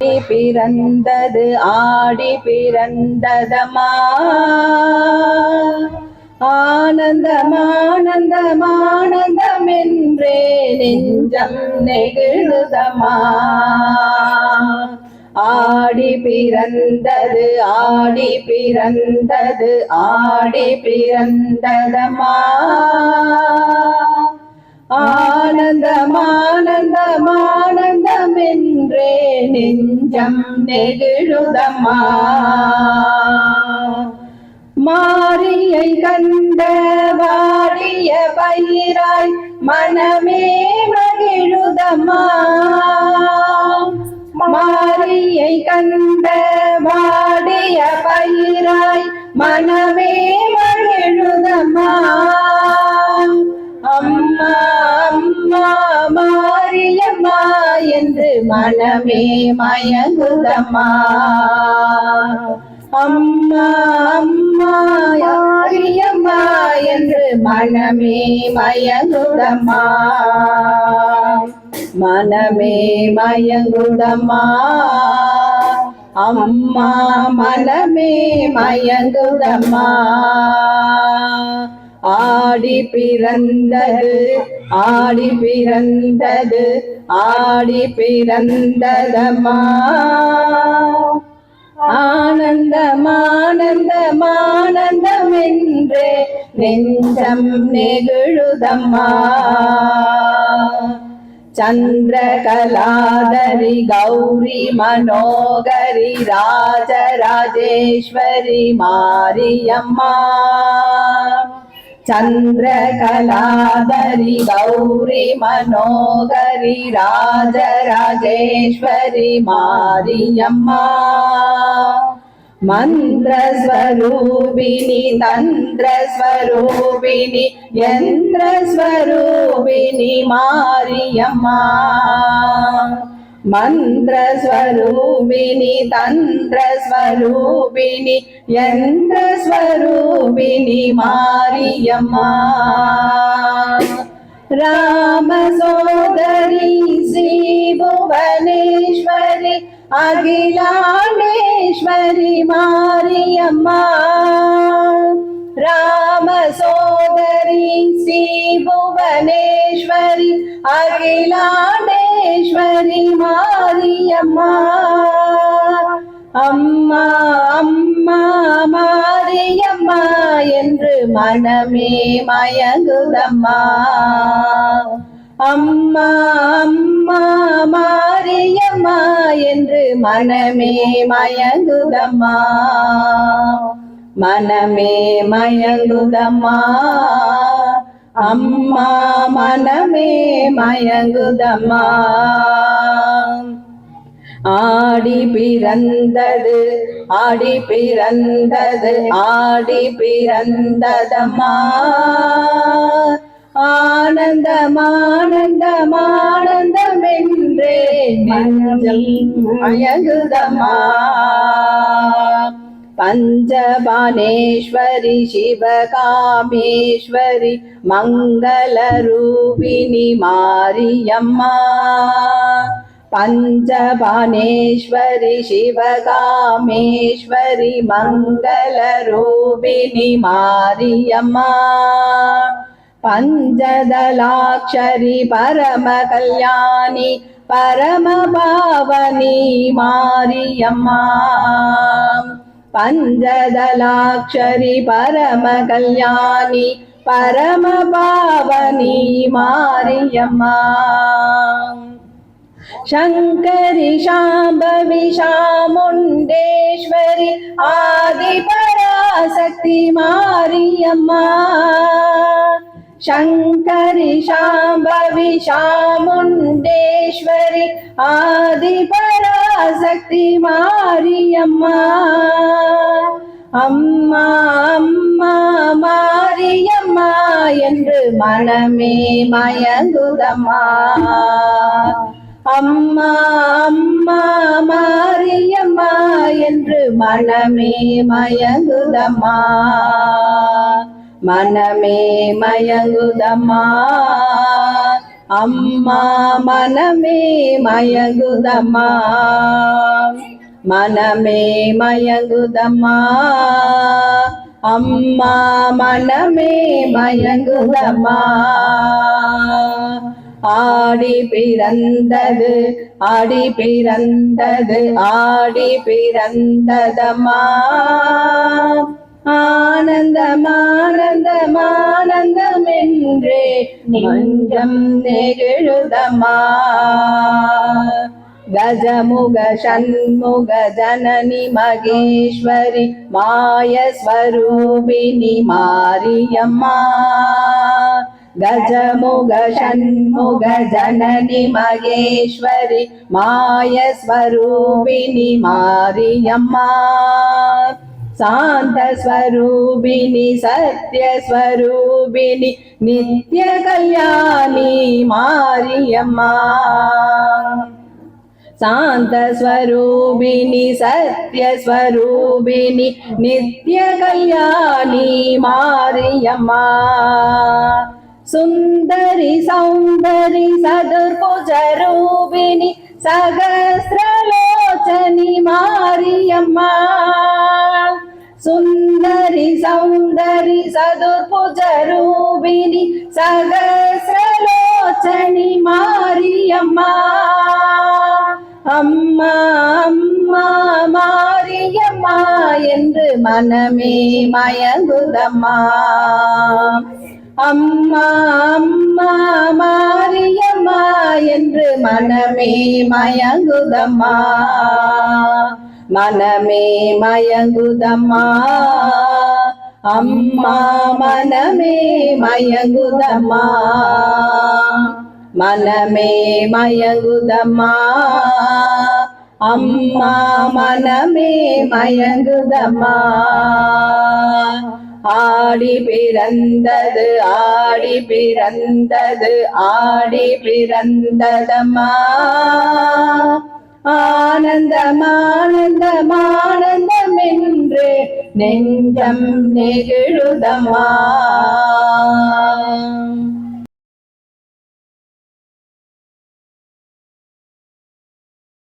பிறந்தது ஆடி பிறந்ததம்மா ஆனந்தமானந்தமானந்தமென்றே நெஞ்சம் நெகிழுதம்மா ஆடி பிறந்தது ஆடி பிறந்தது ஆடி பிறந்ததம்மா ஆனந்தமானந்தமானந்தமென்றே நெஞ்சம் நெகிழுதம்மா மாரியை கண்ட வாடிய பயிராய் மனமே மகிழுதம்மா மாரியை கண்ட வாடிய பயிராய் மனமே மகிழுதம்மா அம்மா அம்மா மாரியம்மா என்று மனமே மயங்குதம்மா அம்மா அம்மா மாரியம்மா என்று மனமே மயங்குதம்மா மனமே மயங்குதம்மா அம்மா மனமே மயங்குதம்மா ஆடி பிறந்தது ஆடி பிறந்தது ஆடி பிறந்ததம்மா ஆனந்தமானந்தமானந்தமென்றே நெஞ்சம் நெகிழுதம்மா சந்திரகலாதரி கௌரி மனோகரி ராஜராஜேஸ்வரி மாரியம்மா चंद्रकलाधरी गौरी मनोहरी राजराजेश्वरी मारियम्मा मंत्र स्वरूपिणी तंत्र स्वरूपिणी यंत्र स्वरूपिणी मारियम्मा मंत्र स्वरूपिणी तंत्र स्वरूपिणी यंत्र स्वरूपिणी मारियम्मा राम सोदरी श्री भुवनेश्वरी अखिलांडेश्वरी मारियम्मा राम सोदरी श्री भुवनेश्वरी अखिलांडेश्वरी मारियम्मा अम्मा अम्मा मारियम्मा என்று மனமே மயங்குதம்மா அம்மா அம்மா மாரியம்மா என்று மனமே மயங்குதம்மா மனமே மயங்குதம்மா அம்மா மனமே மயங்குதம்மா ஆடி பிறந்தது ஆடி பிறந்தது ஆடி பிறந்ததம்மா ஆனந்தமானந்தமானந்தமென்றே நெஞ்சம் மயங்குதம்மா पंचबानेश्वरी शिवकामेश्वरी मंगलरूपिणी मारियम्मा पंचबानेश्वरी शिवकामेश्वरी मंगलरूपिणी मारियम्मा पंचदलाक्षरी परम कल्याणी परम पावनी मारियम्मा पंचदलाक्षरी परम कल्याणी परम पावनी मारियम्मा शंकरी शांभवी चामुंडेश्वरी आदि पराशक्ति मारियम्मा शंकरी शांभवी चामुंडेश्वरी आदि पराशक्ति मारियम्मा अम्मा अम्मा मारियम्मा என்று மனமே மயங்குதம்மா அம்மா அம்மா மாரியம்மா என்று மனமே மயங்குதம்மா மனமே மயங்குதம்மா அம்மா மனமே மயங்குதம்மா மனமே மயங்குதம்மா அம்மா மனமே மயங்குதம்மா ஆடி பிறந்தது ஆடி பிறந்தது ஆடி பிறந்ததம்மா ஆனந்தம் ஆனந்தம் ஆனந்தம் என்றே நெஞ்சம் நெகிழுதம்மா கஜமுக ஷண்முக ஜனனி மகேஸ்வரி மாய ஸ்வரூபிணி மாரியம்மா கஜமுக ஷண்முக ஜனனி மகேஸ்வரி மாய ஸ்வரூபிணி மாரியம்மா சாந்த ஸ்வரூபிணி சத்ய ஸ்வரூபிணி நித்ய கல்யாணி மாரியம்மா சாந்த ஸ்வரூபிணி சத்ய ஸ்வரூபிணி நித்ய கல்யாணி மாரியம்மா சுந்தரி சௌந்தரி சதுர்புஜ ரூபிணி சகஸ்ரலோச்சனி மாரியம்மா சுந்தரி சௌந்தரி சதுர்புஜ ரூபிணி சகஸ்ரலோச்சனி மாரியம்மா அம்மா அம்மா மாரியம்மா என்று மனமே மயங்குதம்மா அம்மா அம்மா மாரியம்மா என்று மனமே மயங்குதம்மா மனமே மயங்குதம்மா அம்மா மனமே மயங்குதம்மா மனமே மயங்குதம்மா அம்மா மனமே மயங்குதம்மா ஆடி பிறந்தது ஆடி பிறந்தது ஆடி பிறந்ததம்மா ஆனந்தம் ஆனந்தம் ஆனந்தம் என்று நெஞ்சம் நெகிழுதம்மா